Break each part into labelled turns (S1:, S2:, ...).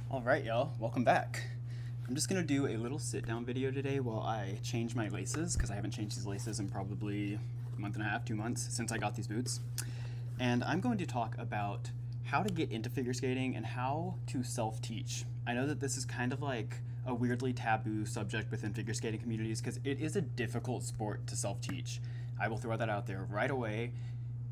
S1: All right, y'all, welcome back. I'm just gonna do a little sit down video today while I change my laces, because I haven't changed these laces in probably a month and a half, 2 months since I got these boots. And I'm going to talk about how to get into figure skating and how to self-teach. I know that this is kind of like a weirdly taboo subject within figure skating communities because it is a difficult sport to self-teach. I will throw that out there right away.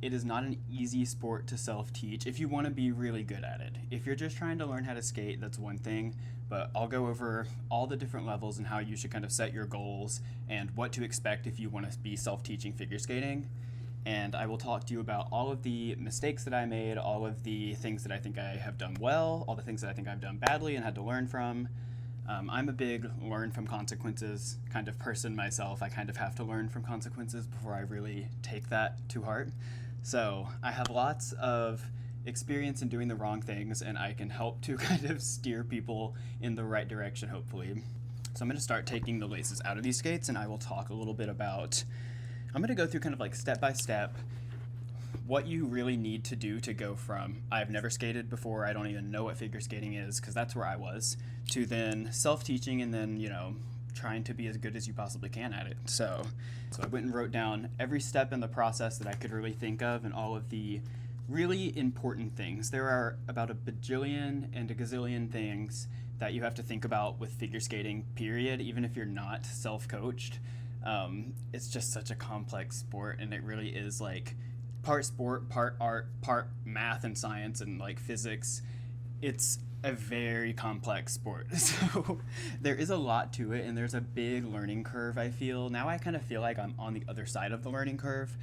S1: It is not an easy sport to self-teach if you want to be really good at it. If you're just trying to learn how to skate, that's one thing, but I'll go over all the different levels and how you should kind of set your goals and what to expect if you want to be self-teaching figure skating. And I will talk to you about all of the mistakes that I made, all of the things that I think I have done well, all the things that I think I've done badly and had to learn from. I'm a big learn from consequences kind of person myself. I kind of have to learn from consequences before I really take that to heart. So I have lots of experience in doing the wrong things, and I can help to kind of steer people in the right direction, hopefully. So I'm going to start taking the laces out of these skates, and I will talk a little bit about, I'm going to go through kind of like step by step what you really need to do to go from I've never skated before, I don't even know what figure skating is, because that's where I was, to then self-teaching and then, trying to be as good as you possibly can at it. So I went and wrote down every step in the process that I could really think of and all of the really important things. There are about a bajillion and a gazillion things that you have to think about with figure skating, period, even if you're not self-coached. It's just such a complex sport, and it really is like part sport, part art, part math and science and like physics. It's a very complex sport. So there is a lot to it, and there's a big learning curve, I feel. Now I kind of feel like I'm on the other side of the learning curve,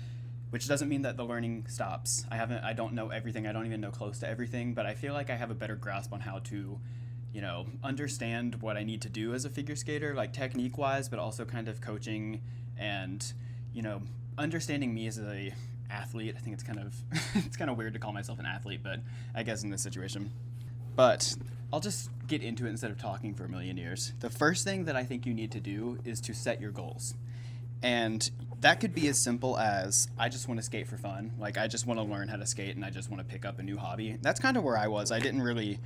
S1: which doesn't mean that the learning stops. I don't know everything. I don't even know close to everything, but I feel like I have a better grasp on how to, understand what I need to do as a figure skater, like technique wise, but also kind of coaching and, understanding me as a athlete. I think it's kind of it's kind of weird to call myself an athlete, but I guess in this situation. But I'll just get into it instead of talking for a million years. The first thing that I think you need to do is to set your goals. And that could be as simple as, I just want to skate for fun. Like, I just want to learn how to skate and I just want to pick up a new hobby. That's kind of where I was. I didn't really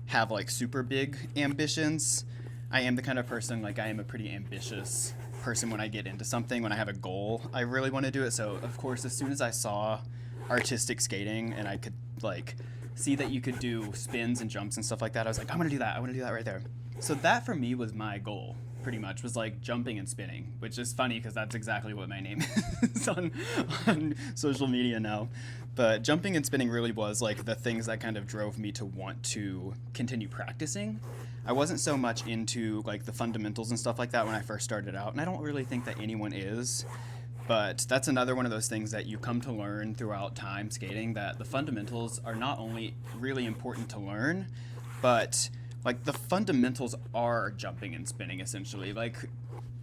S1: have like super big ambitions. I am the kind of person, like I am a pretty ambitious person when I get into something. When I have a goal, I really want to do it. So of course, as soon as I saw artistic skating and I could like see that you could do spins and jumps and stuff like that, I was like, I want to do that. I want to do that right there. So that for me was my goal, pretty much, was like jumping and spinning, which is funny because that's exactly what my name is on social media now. But jumping and spinning really was like the things that kind of drove me to want to continue practicing. I wasn't so much into like the fundamentals and stuff like that when I first started out, and I don't really think that anyone is. But that's another one of those things that you come to learn throughout time skating, that the fundamentals are not only really important to learn, but like the fundamentals are jumping and spinning essentially. Like,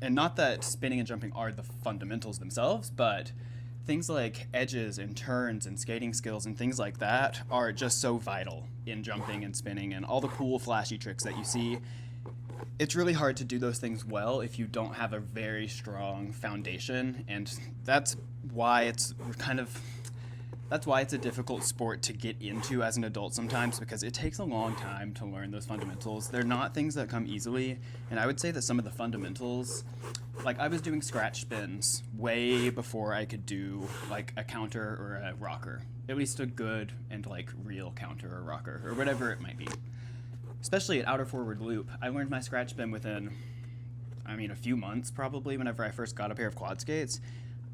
S1: and not that spinning and jumping are the fundamentals themselves, but things like edges and turns and skating skills and things like that are just so vital in jumping and spinning and all the cool flashy tricks that you see. It's really hard to do those things well if you don't have a very strong foundation, and that's why it's a difficult sport to get into as an adult sometimes, because it takes a long time to learn those fundamentals. They're not things that come easily, and I would say that some of the fundamentals, like I was doing scratch spins way before I could do like a counter or a rocker, at least a good and like real counter or rocker or whatever it might be. Especially at outer forward loop, I learned my scratch spin within, a few months probably, whenever I first got a pair of quad skates.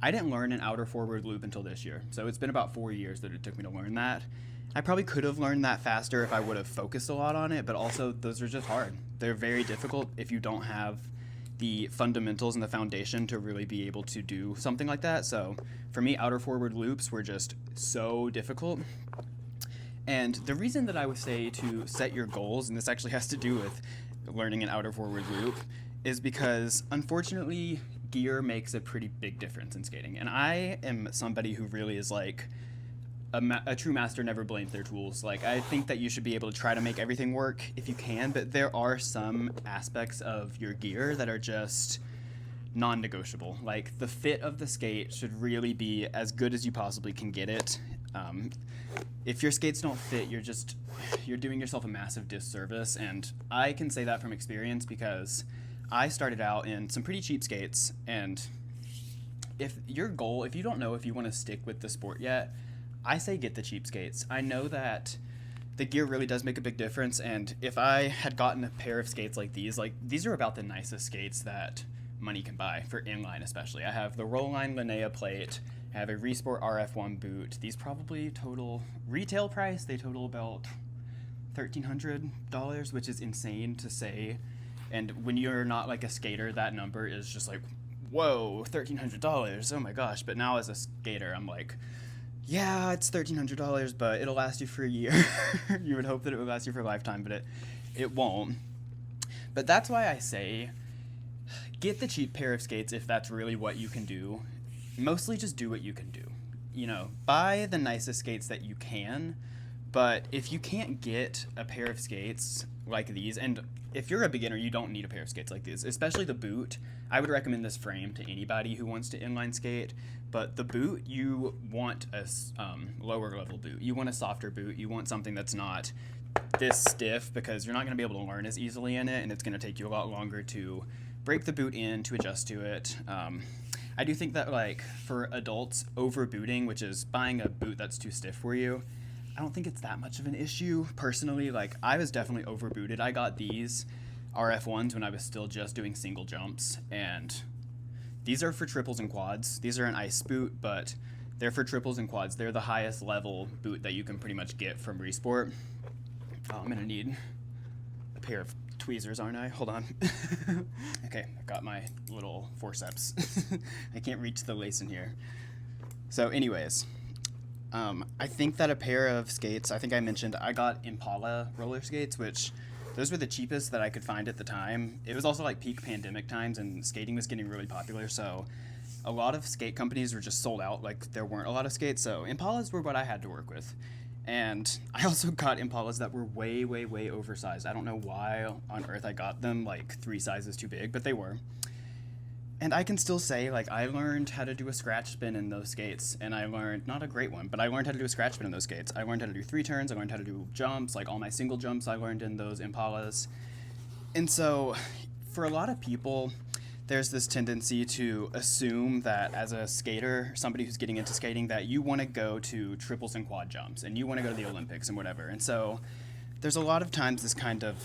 S1: I didn't learn an outer forward loop until this year, so it's been about 4 years that it took me to learn that. I probably could have learned that faster if I would have focused a lot on it, but also those are just hard. They're very difficult if you don't have the fundamentals and the foundation to really be able to do something like that. So for me, outer forward loops were just so difficult. And the reason that I would say to set your goals, and this actually has to do with learning an outer forward loop, is because unfortunately gear makes a pretty big difference in skating. And I am somebody who really is like a true master never blames their tools. Like, I think that you should be able to try to make everything work if you can, but there are some aspects of your gear that are just non-negotiable. Like, the fit of the skate should really be as good as you possibly can get it If your skates don't fit, you're doing yourself a massive disservice, and I can say that from experience because I started out in some pretty cheap skates, and if you don't know if you want to stick with the sport yet, I say get the cheap skates. I know that the gear really does make a big difference, and if I had gotten a pair of skates like these are about the nicest skates that money can buy, for inline especially. I have the Rollline Linnea plate, I have a Resport RF1 boot. These probably total, retail price, they total about $1,300, which is insane to say. And when you're not like a skater, that number is just like, whoa, $1,300, oh my gosh. But now as a skater, I'm like, yeah, it's $1,300, but it'll last you for a year. You would hope that it would last you for a lifetime, but it won't. But that's why I say, get the cheap pair of skates if that's really what you can do. Mostly just do what you can do. You know, buy the nicest skates that you can, but if you can't get a pair of skates like these, and if you're a beginner, you don't need a pair of skates like these, especially the boot. I would recommend this frame to anybody who wants to inline skate, but the boot, you want a lower level boot. You want a softer boot. You want something that's not this stiff, because you're not going to be able to learn as easily in it, and it's going to take you a lot longer to break the boot in, to adjust to it. I do think that, like, for adults, over booting, which is buying a boot that's too stiff for you, I don't think it's that much of an issue. Personally, like, I was definitely over booted. I got these RF1s when I was still just doing single jumps, and these are for triples and quads. These are an ice boot, but they're for triples and quads. They're the highest level boot that you can pretty much get from Resport. Oh, I'm gonna need a pair of tweezers, aren't I? Hold on. Okay, I got my little forceps. I can't reach the lace in here. So anyways, I think that a pair of skates, I think I mentioned I got Impala roller skates, which those were the cheapest that I could find at the time. It was also like peak pandemic times, and skating was getting really popular, so a lot of skate companies were just sold out. Like, there weren't a lot of skates, so Impalas were what I had to work with. And I also got Impalas that were way, way, way oversized. I don't know why on earth I got them like 3 sizes too big, but they were. And I can still say, like, I learned how to do a scratch spin in those skates, and I learned, not a great one, but I learned how to do a scratch spin in those skates. I learned how to do 3 turns, I learned how to do jumps, like all my single jumps I learned in those Impalas. And so, for a lot of people, there's this tendency to assume that as a skater, somebody who's getting into skating, that you want to go to triples and quad jumps, and you want to go to the Olympics and whatever. And so there's a lot of times this kind of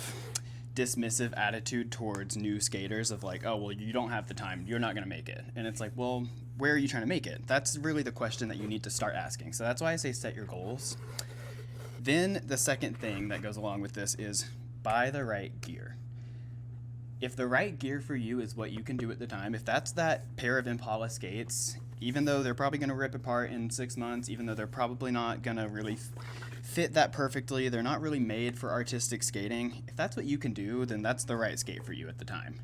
S1: dismissive attitude towards new skaters of like, oh, well, you don't have the time, you're not going to make it. And it's like, well, where are you trying to make it? That's really the question that you need to start asking. So that's why I say set your goals. Then the second thing that goes along with this is buy the right gear. If the right gear for you is what you can do at the time, if that's that pair of Impala skates, even though they're probably going to rip apart in 6 months, even though they're probably not going to really fit that perfectly, they're not really made for artistic skating, if that's what you can do, then that's the right skate for you at the time.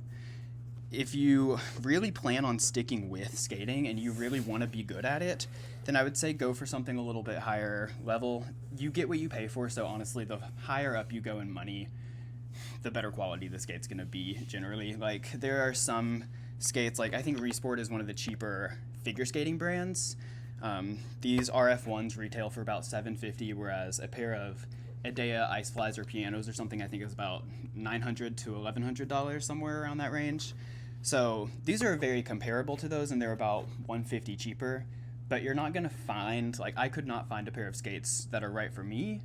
S1: If you really plan on sticking with skating and you really want to be good at it, then I would say go for something a little bit higher level. You get what you pay for, so honestly, the higher up you go in money, the better quality the skate's going to be generally. Like, there are some skates, like I think Resport is one of the cheaper figure skating brands. These RF1s retail for about $750, whereas a pair of Idea Ice Flies or Pianos or something I think is about $900 to $1,100, somewhere around that range. So these are very comparable to those, and they're about $150 cheaper, but you're not going to find, like, I could not find a pair of skates that are right for me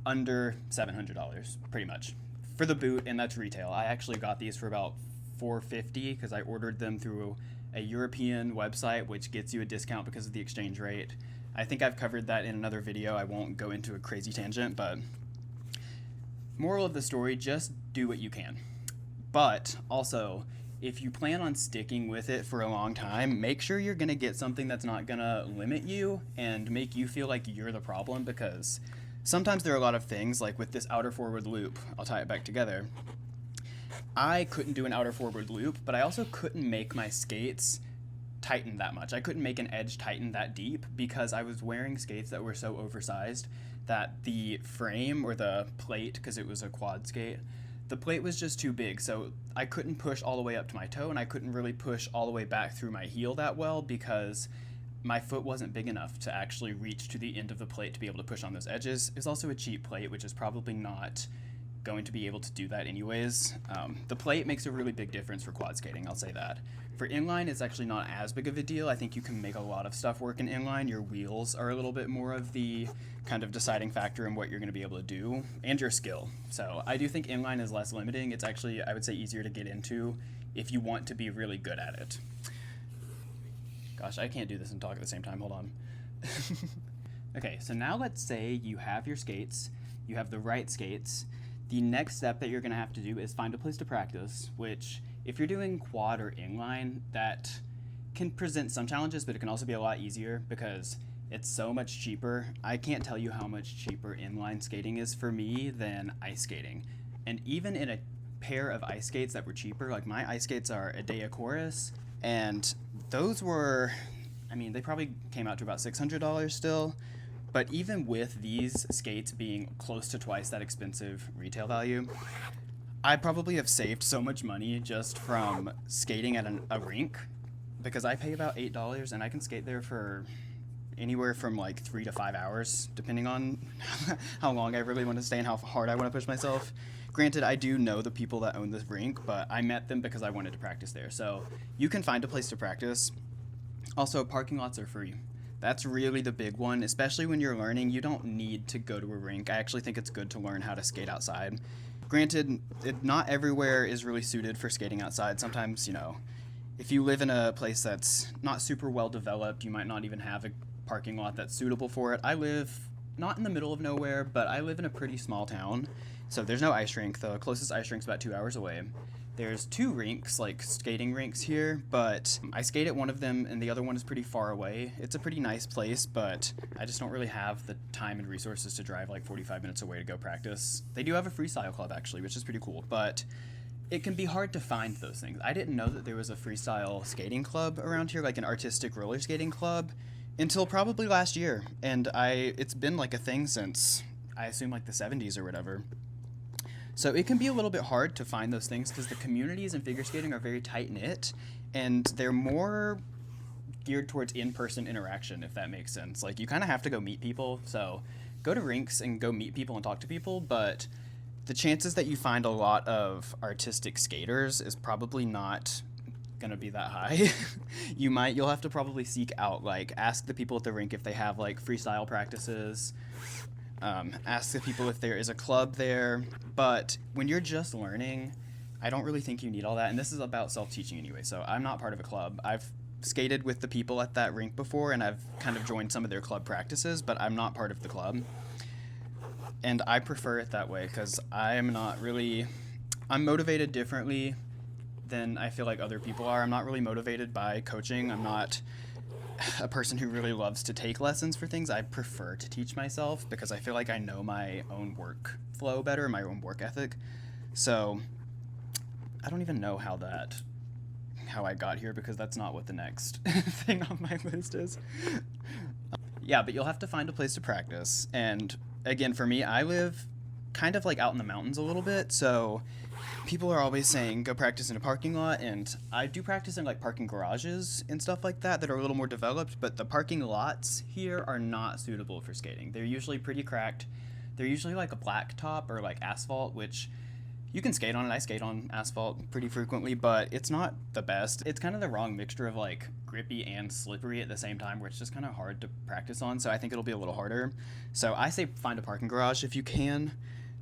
S1: under $700 pretty much for the boot, and that's retail. I actually got these for about $450 because I ordered them through a European website, which gets you a discount because of the exchange rate. I think I've covered that in another video. I won't go into a crazy tangent, but moral of the story, just do what you can. But also, if you plan on sticking with it for a long time, make sure you're going to get something that's not going to limit you and make you feel like you're the problem, because sometimes there are a lot of things, like with this outer forward loop, I'll tie it back together. I couldn't do an outer forward loop, but I also couldn't make my skates tighten that much. I couldn't make an edge tighten that deep because I was wearing skates that were so oversized that the frame or the plate, because it was a quad skate, the plate was just too big. So I couldn't push all the way up to my toe, and I couldn't really push all the way back through my heel that well because my foot wasn't big enough to actually reach to the end of the plate to be able to push on those edges. It's also a cheap plate, which is probably not going to be able to do that anyways. The plate makes a really big difference for quad skating, I'll say that. For inline, it's actually not as big of a deal. I think you can make a lot of stuff work in inline. Your wheels are a little bit more of the kind of deciding factor in what you're going to be able to do, and your skill. So I do think inline is less limiting. It's actually, I would say, easier to get into if you want to be really good at it. Gosh, I can't do this and talk at the same time. Hold on. Okay, so now let's say you have your skates, you have the right skates. The next step that you're going to have to do is find a place to practice, which if you're doing quad or inline, that can present some challenges, but it can also be a lot easier because it's so much cheaper. I can't tell you how much cheaper inline skating is for me than ice skating. And even in a pair of ice skates that were cheaper, like my ice skates are a Dea Chorus, and those were, I mean, they probably came out to about $600 still. But even with these skates being close to twice that expensive retail value, I probably have saved so much money just from skating at a rink, because I pay about $8 and I can skate there for anywhere from like 3 to 5 hours, depending on how long I really want to stay and how hard I want to push myself. Granted, I do know the people that own this rink, but I met them because I wanted to practice there. So you can find a place to practice. Also, parking lots are free. That's really the big one, especially when you're learning. You don't need to go to a rink. I actually think it's good to learn how to skate outside. Granted, not everywhere is really suited for skating outside. Sometimes, you know, if you live in a place that's not super well developed, you might not even have a parking lot that's suitable for it. I live not in the middle of nowhere, but I live in a pretty small town, so there's no ice rink. The closest ice rink's about 2 hours away. There's 2 rinks, like skating rinks here, but I skate at one of them and the other one is pretty far away. It's a pretty nice place, but I just don't really have the time and resources to drive like 45 minutes away to go practice. They do have a freestyle club actually, which is pretty cool, but it can be hard to find those things. I didn't know that there was a freestyle skating club around here, like an artistic roller skating club, until probably last year. And it's been like a thing since, I assume, like the 70s or whatever. So it can be a little bit hard to find those things because the communities in figure skating are very tight-knit, and they're more geared towards in-person interaction, if that makes sense. Like, you kind of have to go meet people, so go to rinks and go meet people and talk to people, but the chances that you find a lot of artistic skaters is probably not gonna be that high. You'll have to probably seek out, like, ask the people at the rink if they have, like, freestyle practices, ask the people if there is a club there. But when you're just learning, I don't really think you need all that. And this is about self-teaching anyway, so I'm not part of a club. I've skated with the people at that rink before, and I've kind of joined some of their club practices, but I'm not part of the club. And I prefer it that way because I'm motivated differently than I feel like other people are. I'm not really motivated by coaching. I'm not a person who really loves to take lessons for things. I prefer to teach myself because I feel like I know my own workflow better, my own work ethic. So I don't even know how I got here, because that's not what the next thing on my list is. Yeah, but you'll have to find a place to practice. And again, for me, I live kind of like out in the mountains a little bit, so people are always saying go practice in a parking lot, and I do practice in like parking garages and stuff like that are a little more developed, but the parking lots here are not suitable for skating. They're usually pretty cracked. They're usually like a black top or like asphalt, which you can skate on it. I skate on asphalt pretty frequently, but it's not the best. It's kind of the wrong mixture of like grippy and slippery at the same time, where it's just kind of hard to practice on, so I think it'll be a little harder. So I say find a parking garage if you can.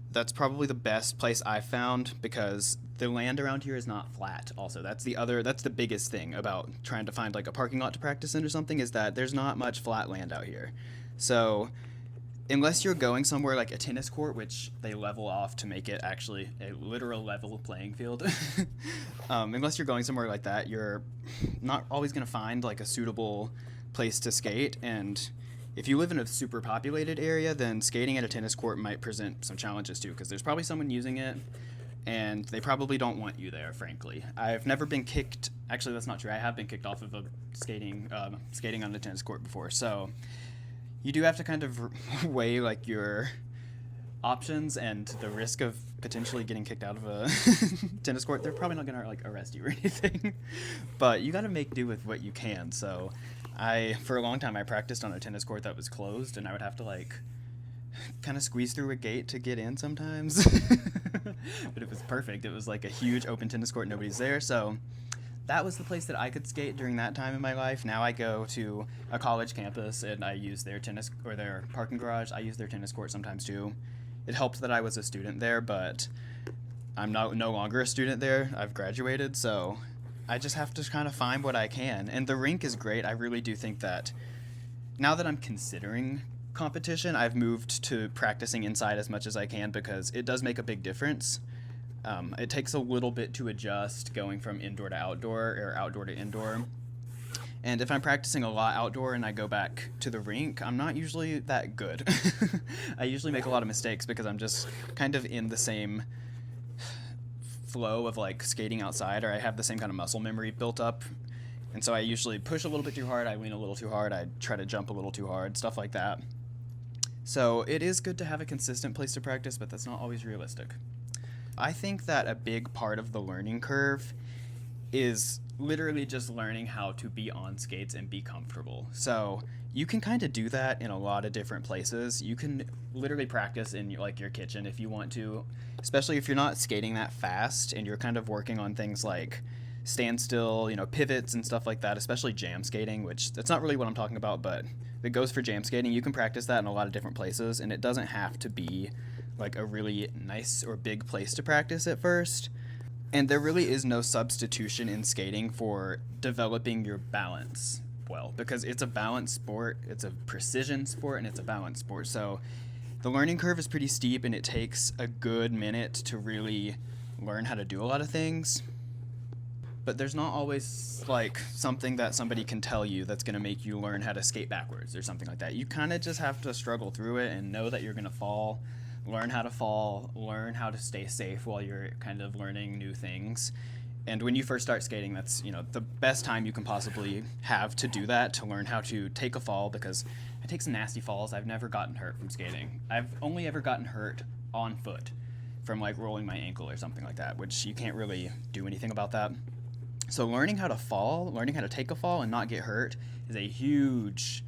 S1: That's probably the best place I've found, because the land around here is not flat. Also, that's the biggest thing about trying to find like a parking lot to practice in or something, is that there's not much flat land out here. So unless you're going somewhere like a tennis court, which they level off to make it actually a literal level playing field, unless you're going somewhere like that, you're not always going to find like a suitable place to skate. And if you live in a super populated area, then skating at a tennis court might present some challenges too, because there's probably someone using it, and they probably don't want you there, frankly. I've never been kicked. Actually, that's not true. I have been kicked off of a skating on a tennis court before. So you do have to kind of weigh like your options and the risk of potentially getting kicked out of a tennis court. They're probably not gonna like arrest you or anything, but you got to make do with what you can. So For a long time, I practiced on a tennis court that was closed, and I would have to like kind of squeeze through a gate to get in sometimes. But it was perfect. It was like a huge open tennis court, nobody's there, so that was the place that I could skate during that time in my life. Now I go to a college campus and I use their tennis or their parking garage. I use their tennis court sometimes too. It helped that I was a student there, but I'm no longer a student there. I've graduated, so I just have to kind of find what I can. And the rink is great. I really do think that now that I'm considering competition, I've moved to practicing inside as much as I can because it does make a big difference. It takes a little bit to adjust going from indoor to outdoor or outdoor to indoor. And if I'm practicing a lot outdoor and I go back to the rink, I'm not usually that good. I usually make a lot of mistakes because I'm just kind of in the same flow of like skating outside, or I have the same kind of muscle memory built up. And so I usually push a little bit too hard, I lean a little too hard, I try to jump a little too hard, stuff like that. So it is good to have a consistent place to practice, but that's not always realistic. I think that a big part of the learning curve is literally just learning how to be on skates and be comfortable. So you can kind of do that in a lot of different places. You can literally practice in like your kitchen if you want to, especially if you're not skating that fast and you're kind of working on things like standstill, pivots and stuff like that, especially jam skating, which that's not really what I'm talking about, but it goes for jam skating. You can practice that in a lot of different places, and it doesn't have to be like a really nice or big place to practice at first. And there really is no substitution in skating for developing your balance well, because it's a balance sport, it's a precision sport, and it's a balance sport. So the learning curve is pretty steep, and it takes a good minute to really learn how to do a lot of things. But there's not always like something that somebody can tell you that's going to make you learn how to skate backwards or something like that. You kind of just have to struggle through it and know that you're going to fall, learn how to fall, learn how to stay safe while you're kind of learning new things. And when you first start skating, that's, the best time you can possibly have to do that, to learn how to take a fall, because I take some nasty falls. I've never gotten hurt from skating. I've only ever gotten hurt on foot from like rolling my ankle or something like that, which you can't really do anything about that. So learning how to fall, learning how to take a fall and not get hurt is a huge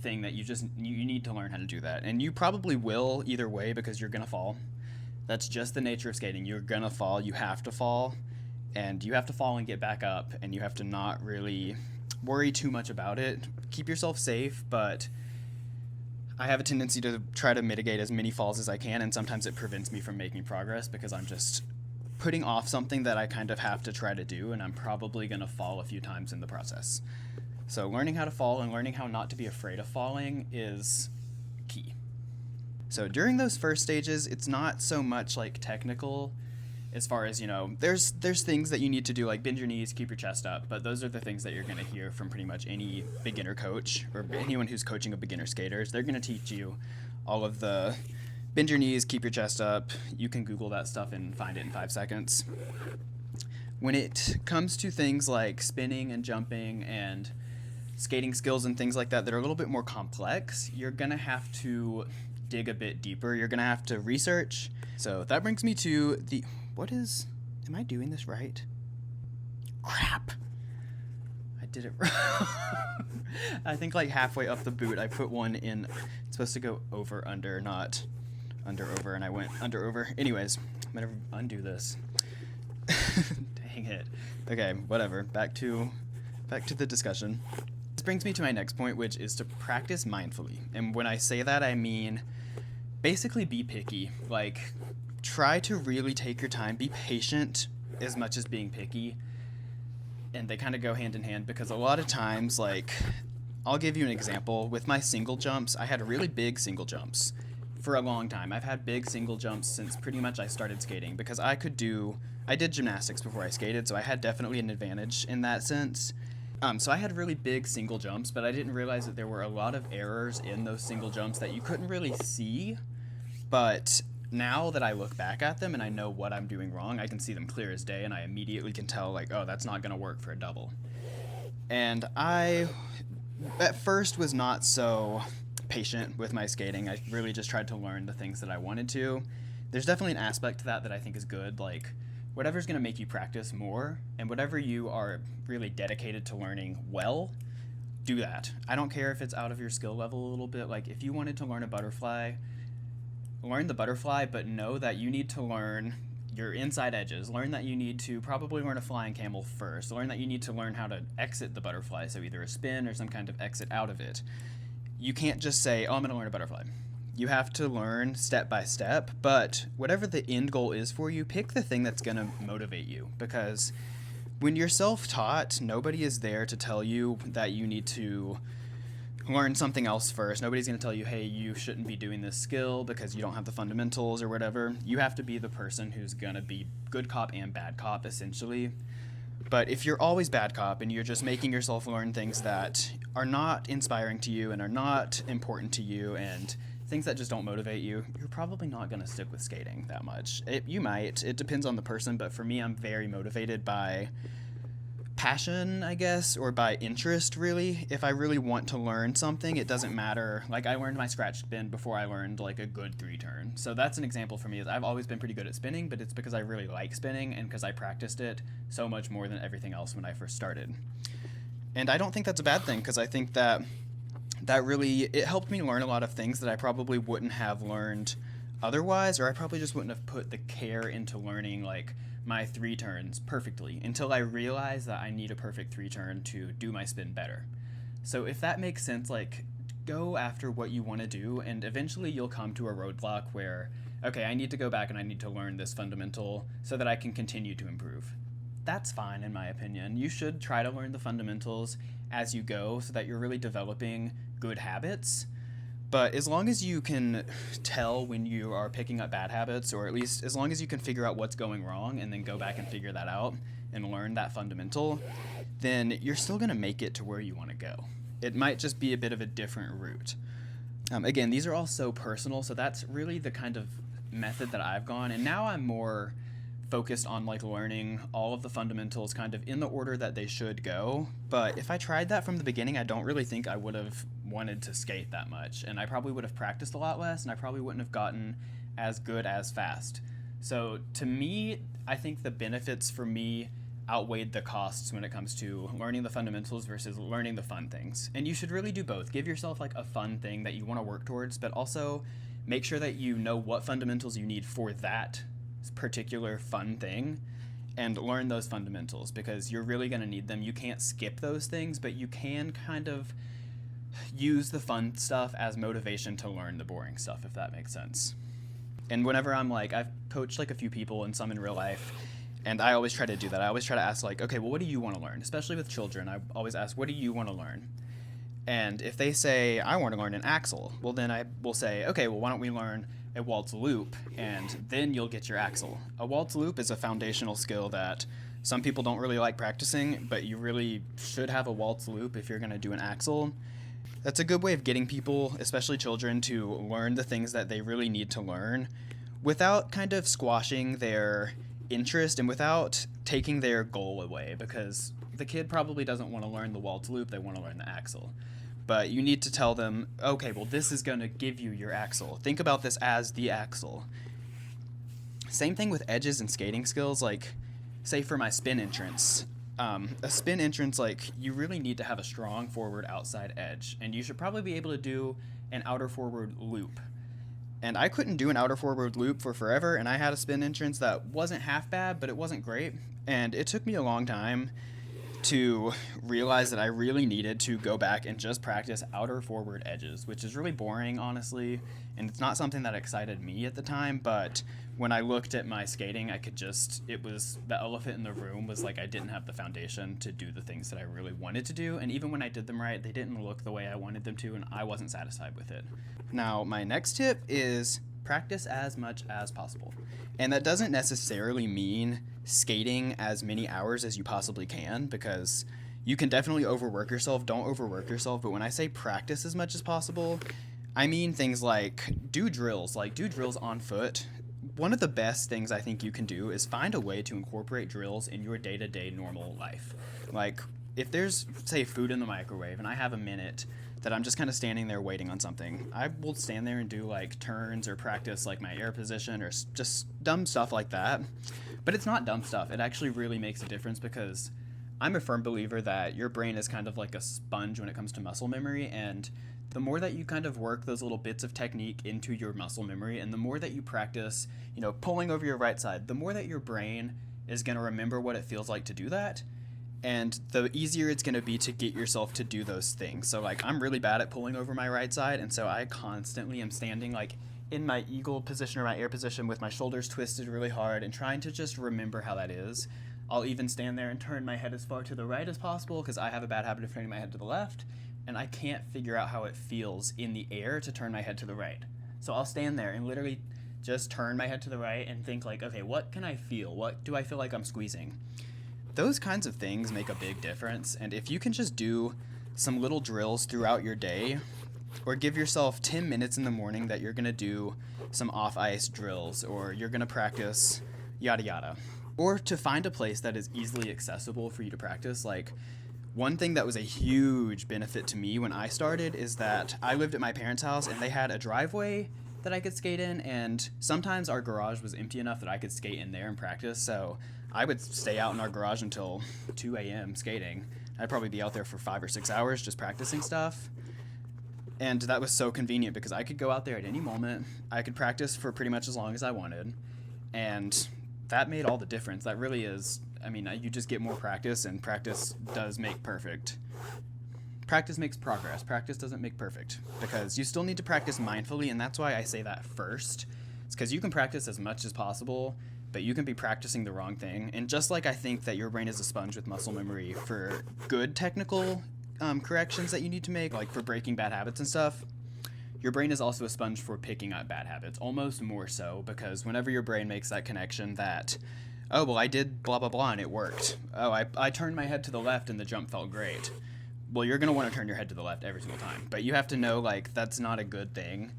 S1: thing that you need to learn how to do that. And you probably will either way because you're going to fall. That's just the nature of skating. You're going to fall, you have to fall, and you have to fall and get back up, and you have to not really worry too much about it. Keep yourself safe, but I have a tendency to try to mitigate as many falls as I can, and sometimes it prevents me from making progress because I'm just putting off something that I kind of have to try to do, and I'm probably going to fall a few times in the process. So learning how to fall and learning how not to be afraid of falling is key. So during those first stages, it's not so much like technical as far as, there's things that you need to do, like bend your knees, keep your chest up, but those are the things that you're going to hear from pretty much any beginner coach or anyone who's coaching a beginner skaters. They're going to teach you all of the bend your knees, keep your chest up. You can Google that stuff and find it in 5 seconds. When it comes to things like spinning and jumping and skating skills and things like that that are a little bit more complex, you're going to have to dig a bit deeper. You're going to have to research. So that brings me to am I doing this right? Crap. I did it wrong. I think halfway up the boot, I put one in. It's supposed to go over, under, not under, over, and I went under, over. Anyways, I'm gonna undo this. Dang it. Okay, whatever. Back to the discussion. This brings me to my next point, which is to practice mindfully. And when I say that, I mean basically be picky. Try to really take your time. Be patient as much as being picky. And they kind of go hand in hand, because a lot of times, I'll give you an example. With my single jumps, I had really big single jumps for a long time. I've had big single jumps since pretty much I started skating, because I did gymnastics before I skated, so I had definitely an advantage in that sense. So I had really big single jumps, but I didn't realize that there were a lot of errors in those single jumps that you couldn't really see. But now that I look back at them and I know what I'm doing wrong, I can see them clear as day, and I immediately can tell, oh, that's not going to work for a double. And I, at first, was not so patient with my skating. I really just tried to learn the things that I wanted to. There's definitely an aspect to that I think is good. Whatever's going to make you practice more, and whatever you are really dedicated to learning well, do that. I don't care if it's out of your skill level a little bit. Like, if you wanted to learn a butterfly, learn the butterfly, but know that you need to learn your inside edges. Learn that you need to probably learn a flying camel first. Learn that you need to learn how to exit the butterfly, so either a spin or some kind of exit out of it. You can't just say, oh, I'm going to learn a butterfly. You have to learn step by step, but whatever the end goal is for you, pick the thing that's going to motivate you, because when you're self-taught, nobody is there to tell you that you need to learn something else first. Nobody's going to tell you, hey, you shouldn't be doing this skill because you don't have the fundamentals or whatever. You have to be the person who's going to be good cop and bad cop, essentially. But if you're always bad cop and you're just making yourself learn things that are not inspiring to you and are not important to you and things that just don't motivate you, you're probably not going to stick with skating that much. You might. It depends on the person, but for me, I'm very motivated by passion, I guess, or by interest, really. If I really want to learn something, it doesn't matter. Like, I learned my scratch spin before I learned, like, a good 3-turn. So that's an example for me. Is I've always been pretty good at spinning, but it's because I really like spinning and because I practiced it so much more than everything else when I first started. And I don't think that's a bad thing, because I think that really, it helped me learn a lot of things that I probably wouldn't have learned otherwise, or I probably just wouldn't have put the care into learning, like, my 3 turns perfectly until I realized that I need a perfect 3-turn to do my spin better. So if that makes sense, like, go after what you want to do, and eventually you'll come to a roadblock where, okay, I need to go back and I need to learn this fundamental so that I can continue to improve. That's fine, in my opinion. You should try to learn the fundamentals as you go so that you're really developing good habits. But as long as you can tell when you are picking up bad habits, or at least as long as you can figure out what's going wrong and then go back and figure that out and learn that fundamental, then you're still going to make it to where you want to go. It might just be a bit of a different route. Again, these are all so personal, so that's really the kind of method that I've gone, and now I'm more focused on, like, learning all of the fundamentals kind of in the order that they should go. But if I tried that from the beginning, I don't really think I would have wanted to skate that much, and I probably would have practiced a lot less, and I probably wouldn't have gotten as good as fast. So to me, I think the benefits for me outweighed the costs when it comes to learning the fundamentals versus learning the fun things. And you should really do both. Give yourself, like, a fun thing that you want to work towards, but also make sure that you know what fundamentals you need for that particular fun thing, and learn those fundamentals, because you're really going to need them. You can't skip those things, but you can kind of use the fun stuff as motivation to learn the boring stuff, if that makes sense. And whenever I've coached, like, a few people and some in real life, and I always try to do that. I always try to ask, like, okay, well, what do you want to learn? Especially with children, I always ask, what do you want to learn? And if they say, I want to learn an axle, well, then I will say, okay, well, why don't we learn a waltz loop, and then you'll get your axle. A waltz loop is a foundational skill that some people don't really like practicing, but you really should have a waltz loop if you're going to do an axle. That's a good way of getting people, especially children, to learn the things that they really need to learn without kind of squashing their interest and without taking their goal away, because the kid probably doesn't want to learn the waltz loop, they want to learn the axle. But you need to tell them, okay, well, this is going to give you your axle. Think about this as the axle. Same thing with edges and skating skills. Like, say for my spin entrance. A spin entrance, like, you really need to have a strong forward outside edge. And you should probably be able to do an outer forward loop. And I couldn't do an outer forward loop for forever, and I had a spin entrance that wasn't half bad, but it wasn't great. And it took me a long time to realize that I really needed to go back and just practice outer forward edges, which is really boring, honestly, and it's not something that excited me at the time. But when I looked at my skating, it was the elephant in the room was, like, I didn't have the foundation to do the things that I really wanted to do, and even when I did them right, they didn't look the way I wanted them to, and I wasn't satisfied with it. Now, my next tip is practice as much as possible. And that doesn't necessarily mean skating as many hours as you possibly can, because you can definitely overwork yourself. Don't overwork yourself. But when I say practice as much as possible, I mean things like do drills on foot. One of the best things I think you can do is find a way to incorporate drills in your day-to-day normal life. Like, if there's, say, food in the microwave and I have a minute that I'm just kind of standing there waiting on something, I will stand there and do, like, turns or practice, like, my air position or just dumb stuff like that. But it's not dumb stuff. It actually really makes a difference, because I'm a firm believer that your brain is kind of like a sponge when it comes to muscle memory, and the more that you kind of work those little bits of technique into your muscle memory, and the more that you practice, pulling over your right side, the more that your brain is going to remember what it feels like to do that, and the easier it's going to be to get yourself to do those things. So like, I'm really bad at pulling over my right side, and so I constantly am standing like in my eagle position or my air position with my shoulders twisted really hard and trying to just remember how that is. I'll even stand there and turn my head as far to the right as possible because I have a bad habit of turning my head to the left, and I can't figure out how it feels in the air to turn my head to the right. So I'll stand there and literally just turn my head to the right and think like, okay, what can I feel? What do I feel like I'm squeezing? Those kinds of things make a big difference, and if you can just do some little drills throughout your day, or give yourself 10 minutes in the morning that you're going to do some off-ice drills, or you're going to practice yada yada, or to find a place that is easily accessible for you to practice. Like, one thing that was a huge benefit to me when I started is that I lived at my parents' house and they had a driveway that I could skate in, and sometimes our garage was empty enough that I could skate in there and practice. So I would stay out in our garage until 2 a.m. skating. I'd probably be out there for 5 or 6 hours just practicing stuff. And that was so convenient because I could go out there at any moment. I could practice for pretty much as long as I wanted. And that made all the difference. That really is, you just get more practice, and practice does make perfect. Practice makes progress. Practice doesn't make perfect, because you still need to practice mindfully, and that's why I say that first. It's because you can practice as much as possible, but you can be practicing the wrong thing. And just like I think that your brain is a sponge with muscle memory for good technical corrections that you need to make, like for breaking bad habits and stuff, your brain is also a sponge for picking up bad habits, almost more so, because whenever your brain makes that connection that, oh, well, I did blah, blah, blah, and it worked. Oh, I turned my head to the left and the jump felt great. Well, you're going to want to turn your head to the left every single time, but you have to know, like, that's not a good thing.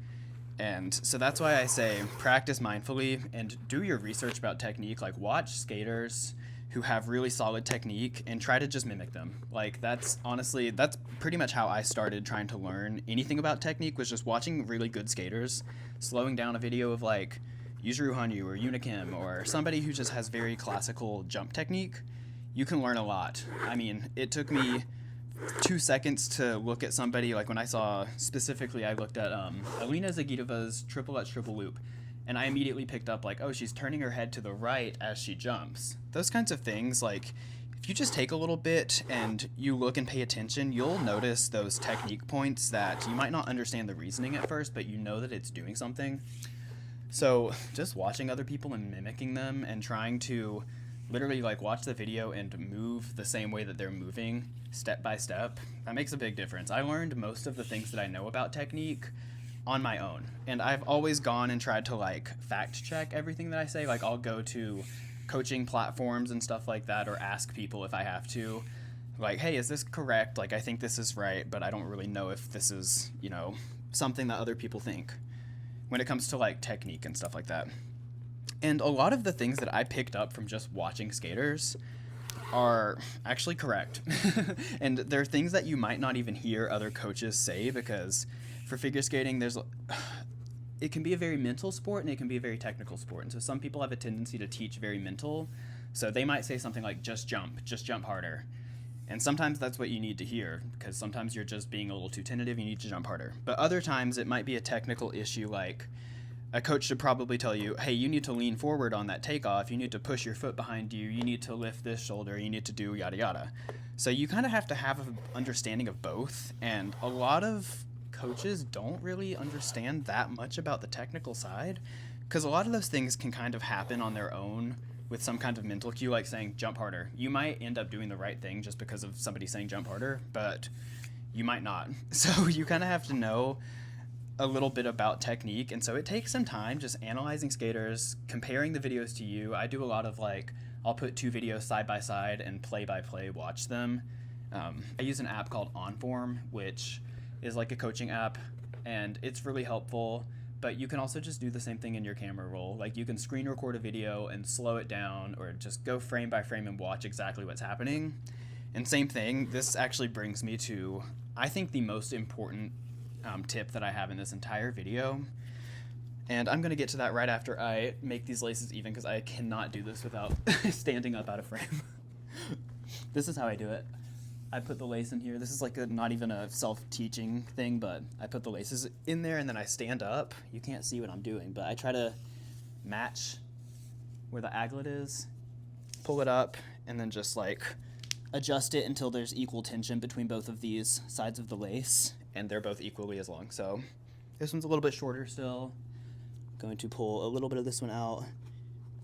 S1: And so that's why I say practice mindfully and do your research about technique. Like, watch skaters who have really solid technique and try to just mimic them. Like, that's pretty much how I started trying to learn anything about technique, was just watching really good skaters, slowing down a video of like Yuzuru Hanyu or Unikim or somebody who just has very classical jump technique. You can learn a lot. It took me 2 seconds to look at somebody, like when I saw, specifically I looked at Alina Zagitova's triple Dutch triple loop, and I immediately picked up like, oh, she's turning her head to the right as she jumps. Those kinds of things, like, if you just take a little bit and you look and pay attention, you'll notice those technique points that you might not understand the reasoning at first, but you know that it's doing something. So just watching other people and mimicking them and trying to literally like watch the video and move the same way that they're moving step by step, that makes a big difference. I learned most of the things that I know about technique on my own, and I've always gone and tried to like fact check everything that I say. Like, I'll go to coaching platforms and stuff like that, or ask people if I have to, like, hey, is this correct? Like, I think this is right, but I don't really know if this is, something that other people think, when it comes to like technique and stuff like that. And a lot of the things that I picked up from just watching skaters are actually correct. And there are things that you might not even hear other coaches say, because for figure skating, it can be a very mental sport and it can be a very technical sport. And so some people have a tendency to teach very mental. So they might say something like, just jump harder. And sometimes that's what you need to hear, because sometimes you're just being a little too tentative, you need to jump harder. But other times it might be a technical issue, like a coach should probably tell you, hey, you need to lean forward on that takeoff, you need to push your foot behind you, you need to lift this shoulder, you need to do yada yada. So you kind of have to have an understanding of both, and a lot of coaches don't really understand that much about the technical side, because a lot of those things can kind of happen on their own with some kind of mental cue, like saying jump harder. You might end up doing the right thing just because of somebody saying jump harder, but you might not. So you kind of have to know a little bit about technique, and so it takes some time just analyzing skaters, comparing the videos to you. I do a lot of like, I'll put 2 videos side by side and play by play watch them. I use an app called Onform, which is like a coaching app, and it's really helpful, but you can also just do the same thing in your camera roll. Like, you can screen record a video and slow it down, or just go frame by frame and watch exactly what's happening. And same thing, this actually brings me to, I think, the most important tip that I have in this entire video. And I'm going to get to that right after I make these laces even, because I cannot do this without standing up out of frame. This is how I do it. I put the lace in here. This is like not even a self-teaching thing, but I put the laces in there and then I stand up. You can't see what I'm doing, but I try to match where the aglet is, pull it up, and then just like adjust it until there's equal tension between both of these sides of the lace, and they're both equally as long. So this one's a little bit shorter still. I'm going to pull a little bit of this one out,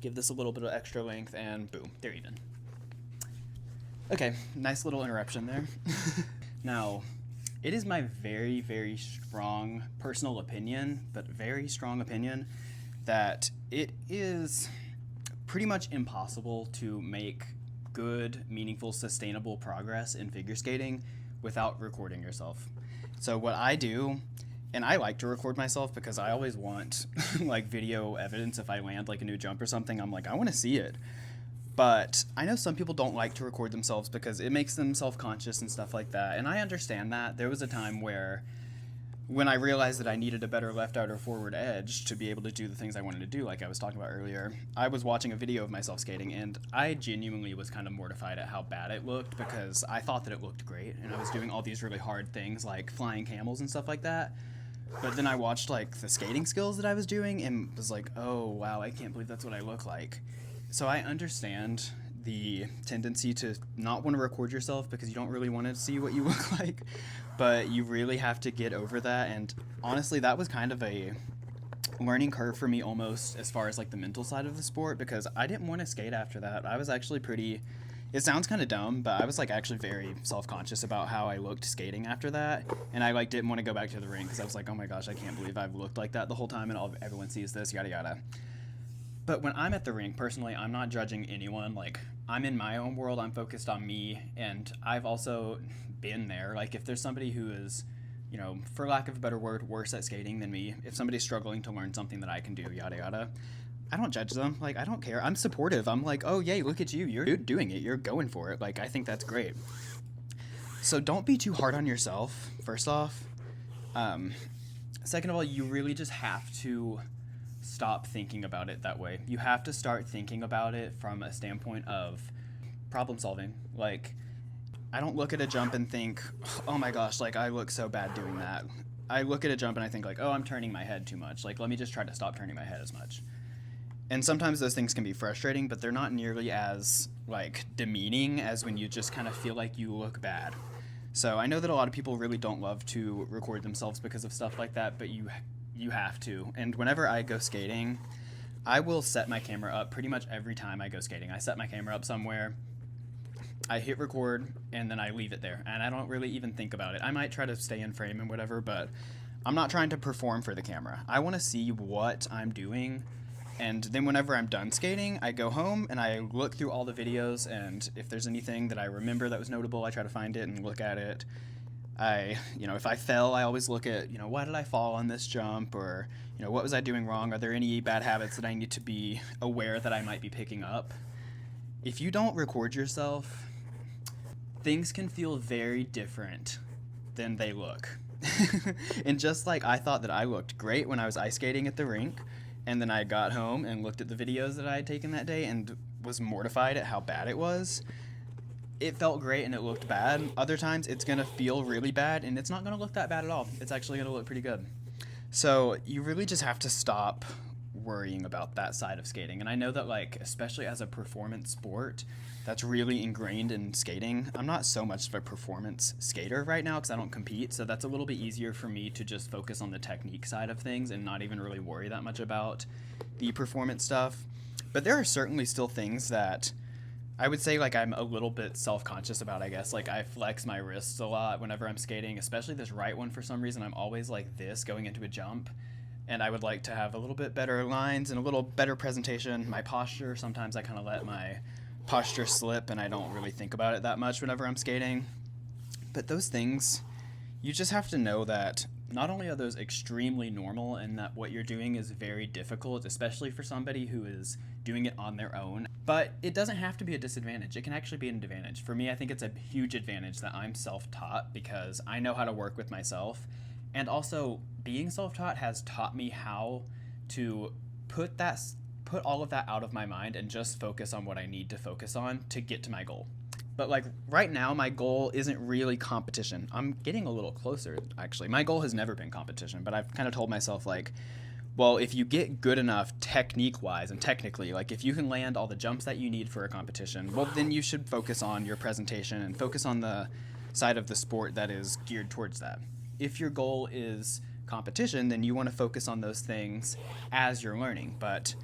S1: give this a little bit of extra length, and boom, they're even. Okay, nice little interruption there. Now, it is my very, very strong personal opinion, but very strong opinion, that it is pretty much impossible to make good, meaningful, sustainable progress in figure skating without recording yourself. So what I do, and I like to record myself because I always want like video evidence if I land like a new jump or something. I'm like, I want to see it. But I know some people don't like to record themselves because it makes them self-conscious and stuff like that. And I understand that. There was a time where when I realized that I needed a better left out or forward edge to be able to do the things I wanted to do, like I was talking about earlier, I was watching a video of myself skating and I genuinely was kind of mortified at how bad it looked because I thought that it looked great and I was doing all these really hard things like flying camels and stuff like that. But then I watched like the skating skills that I was doing and was like, oh wow, I can't believe that's what I look like. So I understand the tendency to not want to record yourself because you don't really want to see what you look like, but you really have to get over that. And honestly, that was kind of a learning curve for me almost as far as like the mental side of the sport, because I didn't want to skate after that. I was actually pretty, it sounds kind of dumb, but I was like actually very self-conscious about how I looked skating after that. And I like didn't want to go back to the rink because I was like, oh my gosh, I can't believe I've looked like that the whole time and everyone sees this, yada yada. But when I'm at the rink, personally, I'm not judging anyone. Like, I'm in my own world. I'm focused on me. And I've also been there. Like, if there's somebody who is, you know, for lack of a better word, worse at skating than me, if somebody's struggling to learn something that I can do, yada, yada, I don't judge them. Like, I don't care. I'm supportive. I'm like, oh, yay, look at you. You're doing it. You're going for it. Like, I think that's great. So don't be too hard on yourself, first off. Second of all, you really just have to stop thinking about it that way. You have to start thinking about it from a standpoint of problem solving. Like, I don't look at a jump and think, oh my gosh, like I look so bad doing that. I look at a jump and I think like, oh, I'm turning my head too much. Like, let me just try to stop turning my head as much. And sometimes those things can be frustrating, but they're not nearly as like demeaning as when you just kind of feel like you look bad. So I know that a lot of people really don't love to record themselves because of stuff like that, but you have to. And whenever I go skating, I will set my camera up pretty much every time I go skating. I set my camera up somewhere, I hit record, and then I leave it there. And I don't really even think about it. I might try to stay in frame and whatever, but I'm not trying to perform for the camera. I want to see what I'm doing. And then whenever I'm done skating, I go home and I look through all the videos, and if there's anything that I remember that was notable, I try to find it and look at it. If I fell, I always look at, why did I fall on this jump? Or, what was I doing wrong? Are there any bad habits that I need to be aware that I might be picking up? If you don't record yourself, things can feel very different than they look. And just like I thought that I looked great when I was ice skating at the rink, and then I got home and looked at the videos that I had taken that day and was mortified at how bad it was. It felt great and it looked bad. Other times it's going to feel really bad and it's not going to look that bad at all. It's actually going to look pretty good. So you really just have to stop worrying about that side of skating. And I know that, especially as a performance sport, that's really ingrained in skating. I'm not so much of a performance skater right now because I don't compete, so that's a little bit easier for me to just focus on the technique side of things and not even really worry that much about the performance stuff. But there are certainly still things that I would say I'm a little bit self-conscious about, I guess. I flex my wrists a lot whenever I'm skating, especially this right one. For some reason, I'm always like this going into a jump, and I would like to have a little bit better lines and a little better presentation. My posture, sometimes I kind of let my posture slip and I don't really think about it that much whenever I'm skating. But those things, you just have to know that not only are those extremely normal and that what you're doing is very difficult, especially for somebody who is doing it on their own, but it doesn't have to be a disadvantage. It can actually be an advantage. For me, I think it's a huge advantage that I'm self-taught because I know how to work with myself. And also, being self-taught has taught me how to put all of that out of my mind and just focus on what I need to focus on to get to my goal. But like right now, my goal isn't really competition. I'm getting a little closer, actually. My goal has never been competition, but I've kind of told myself like, well, if you get good enough technique-wise and technically, like if you can land all the jumps that you need for a competition, well, then you should focus on your presentation and focus on the side of the sport that is geared towards that. If your goal is competition, then you want to focus on those things as you're learning. But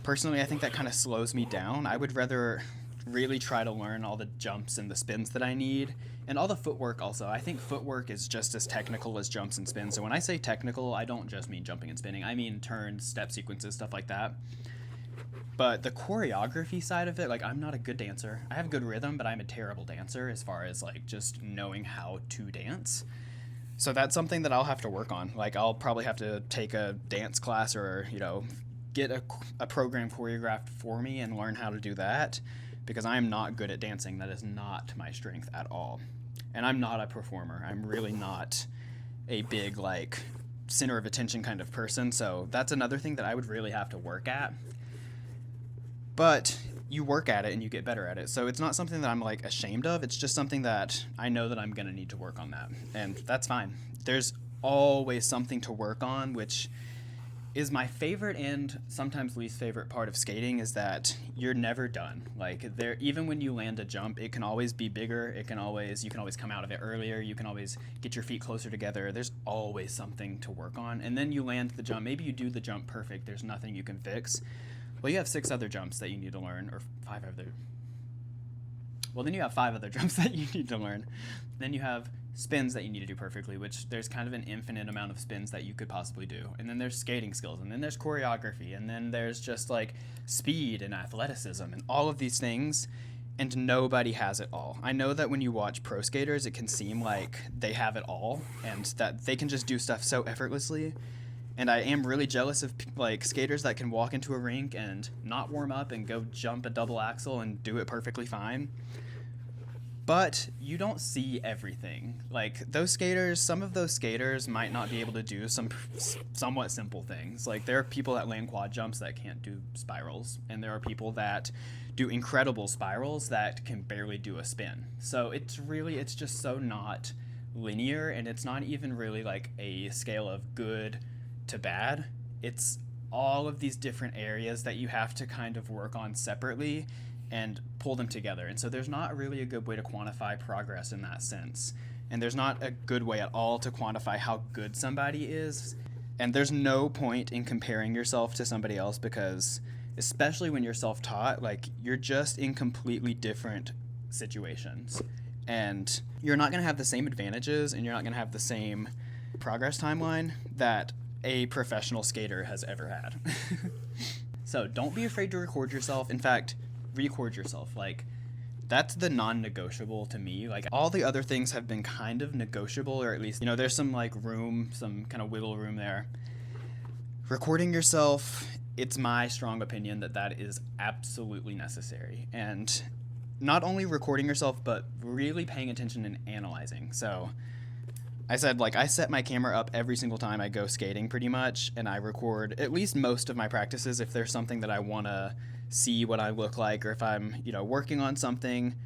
S1: personally, I think that kind of slows me down. I would rather really try to learn all the jumps and the spins that I need, and all the footwork also. I think footwork is just as technical as jumps and spins. So when I say technical, I don't just mean jumping and spinning. I mean turns, step sequences, stuff like that. But the choreography side of it, like I'm not a good dancer. I have good rhythm, but I'm a terrible dancer as far as like just knowing how to dance. So that's something that I'll have to work on. Like I'll probably have to take a dance class or, get a program choreographed for me and learn how to do that, because I'm not good at dancing. That is not my strength at all. And I'm not a performer. I'm really not a big, like, center of attention kind of person. So that's another thing that I would really have to work at. But you work at it and you get better at it. So it's not something that I'm, like, ashamed of. It's just something that I know that I'm going to need to work on that. And that's fine. There's always something to work on, which is my favorite and sometimes least favorite part of skating, is that you're never done. Like even when you land a jump, it can always be bigger. You can always come out of it earlier. You can always get your feet closer together. There's always something to work on. And then you land the jump. Maybe you do the jump perfect. There's nothing you can fix. Well, you have 6 other jumps that you need to learn, or 5 other. Well, then you have 5 other jumps that you need to learn. Then you have spins that you need to do perfectly, which there's kind of an infinite amount of spins that you could possibly do. And then there's skating skills, and then there's choreography, and then there's just like speed and athleticism and all of these things, and nobody has it all. I know that when you watch pro skaters, it can seem like they have it all and that they can just do stuff so effortlessly. And I am really jealous of like skaters that can walk into a rink and not warm up and go jump a double axel and do it perfectly fine. But you don't see everything. Like those skaters, some of those skaters might not be able to do some somewhat simple things. Like there are people that land quad jumps that can't do spirals, and there are people that do incredible spirals that can barely do a spin. So it's just so not linear, and it's not even really like a scale of good to bad. It's all of these different areas that you have to kind of work on separately and pull them together. And so there's not really a good way to quantify progress in that sense. And there's not a good way at all to quantify how good somebody is. And there's no point in comparing yourself to somebody else, because especially when you're self-taught, like you're just in completely different situations. And you're not going to have the same advantages, and you're not going to have the same progress timeline that a professional skater has ever had. So don't be afraid to record yourself. In fact, record yourself. Like that's the non-negotiable to me. Like all the other things have been kind of negotiable, or at least, there's some like room, some kind of wiggle room there. Recording yourself, it's my strong opinion that is absolutely necessary. And not only recording yourself, but really paying attention and analyzing. So I said, like, I set my camera up every single time I go skating pretty much, and I record at least most of my practices. If there's something that I want to see what I look like, or if I'm, working on something,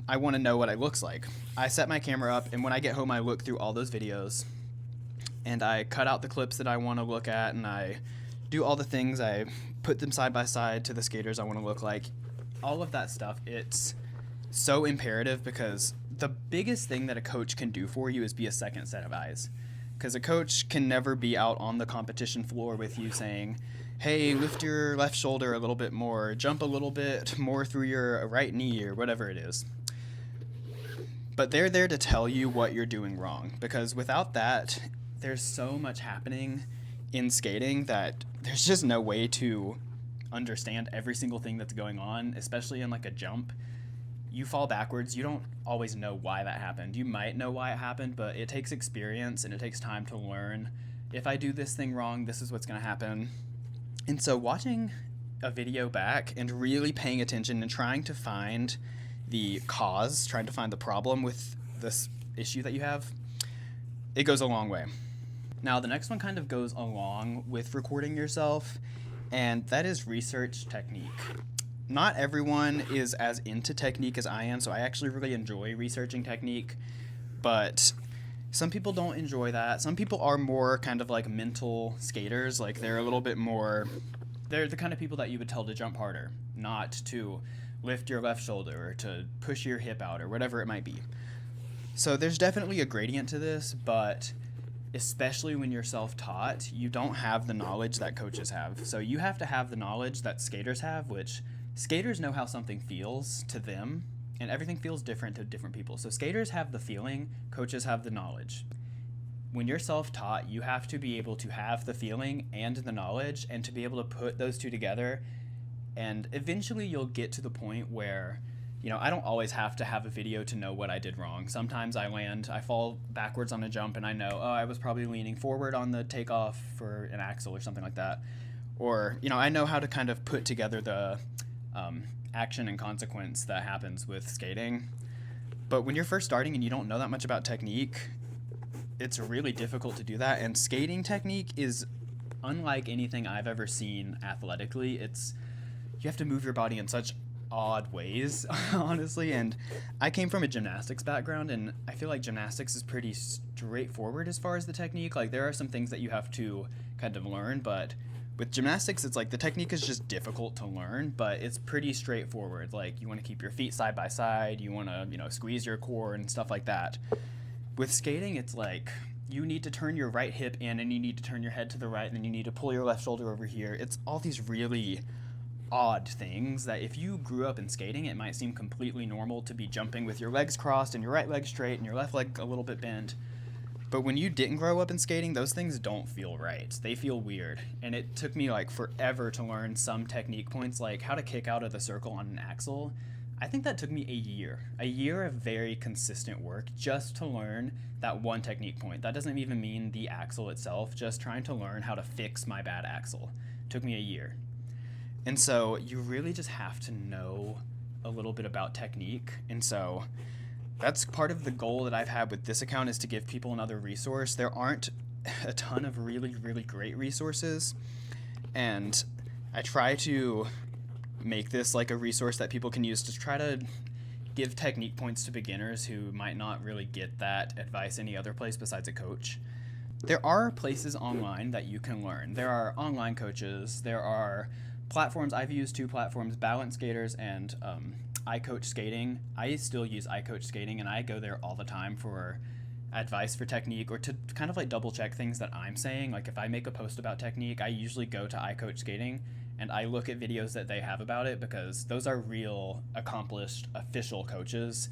S1: I want to know what it looks like. I set my camera up, and when I get home, I look through all those videos, and I cut out the clips that I want to look at, and I do all the things. I put them side by side to the skaters I want to look like. All of that stuff, it's so imperative, because the biggest thing that a coach can do for you is be a second set of eyes. Because a coach can never be out on the competition floor with you saying, hey, lift your left shoulder a little bit more, jump a little bit more through your right knee, or whatever it is. But they're there to tell you what you're doing wrong, because without that, there's so much happening in skating that there's just no way to understand every single thing that's going on, especially in like a jump. You fall backwards, you don't always know why that happened. You might know why it happened, but it takes experience and it takes time to learn. If I do this thing wrong, this is what's going to happen. And so watching a video back and really paying attention and trying to find the cause, trying to find the problem with this issue that you have, it goes a long way. Now, the next one kind of goes along with recording yourself, and that is research technique. not everyone is as into technique as I am, so I actually really enjoy researching technique, but some people don't enjoy that. Some people are more kind of like mental skaters, like they're a little bit more, they're the kind of people that you would tell to jump harder, not to lift your left shoulder or to push your hip out or whatever it might be. So there's definitely a gradient to this, but especially when you're self-taught, you don't have the knowledge that coaches have. So you have to have the knowledge that skaters have, which skaters know how something feels to them, and everything feels different to different people. So skaters have the feeling, coaches have the knowledge. When you're self-taught, you have to be able to have the feeling and the knowledge and to be able to put those two together, and eventually you'll get to the point where, you know, I don't always have to have a video to know what I did wrong. Sometimes I fall backwards on a jump and I know, oh, I was probably leaning forward on the takeoff for an axle or something like that. Or, you know, I know how to kind of put together the action and consequence that happens with skating. But when you're first starting and you don't know that much about technique, it's really difficult to do that. And skating technique is unlike anything I've ever seen athletically. You have to move your body in such odd ways, honestly. And I came from a gymnastics background, and I feel like gymnastics is pretty straightforward as far as the technique. Like, there are some things that you have to kind of learn, but with gymnastics, it's like the technique is just difficult to learn, but it's pretty straightforward. Like, you want to keep your feet side by side, you want to, you know, squeeze your core and stuff like that. With skating, it's like you need to turn your right hip in, and you need to turn your head to the right, and then you need to pull your left shoulder over here. It's all these really odd things that if you grew up in skating, it might seem completely normal to be jumping with your legs crossed and your right leg straight and your left leg a little bit bent. But when you didn't grow up in skating, those things don't feel right. They feel weird. And it took me like forever to learn some technique points, like how to kick out of the circle on an axle. I think that took me a year of very consistent work just to learn that one technique point. That doesn't even mean the axle itself, just trying to learn how to fix my bad axle. It took me a year. And so you really just have to know a little bit about technique. And so that's part of the goal that I've had with this account, is to give people another resource. There aren't a ton of really, really great resources. And I try to make this like a resource that people can use to try to give technique points to beginners who might not really get that advice any other place besides a coach. There are places online that you can learn. There are online coaches. There are platforms. I've used two platforms, Balance Skaters and iCoach Skating. I still use iCoach Skating, and I go there all the time for advice for technique, or to kind of like double check things that I'm saying. Like if I make a post about technique, I usually go to iCoach Skating and I look at videos that they have about it, because those are real, accomplished, official coaches,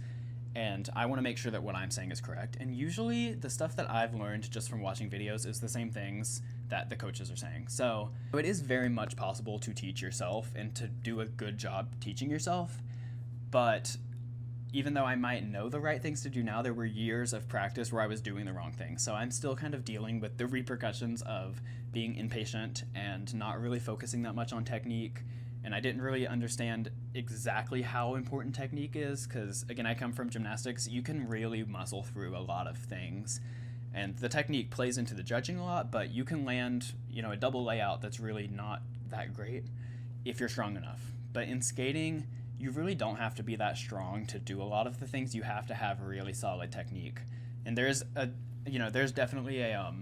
S1: and I want to make sure that what I'm saying is correct. And usually the stuff that I've learned just from watching videos is the same things that the coaches are saying. So it is very much possible to teach yourself and to do a good job teaching yourself. But even though I might know the right things to do now, there were years of practice where I was doing the wrong thing. So I'm still kind of dealing with the repercussions of being impatient and not really focusing that much on technique. And I didn't really understand exactly how important technique is, because again, I come from gymnastics. You can really muscle through a lot of things, and the technique plays into the judging a lot, but you can land, you know, a double layout that's really not that great if you're strong enough. But in skating, you really don't have to be that strong to do a lot of the things. You have to have really solid technique. And there's definitely a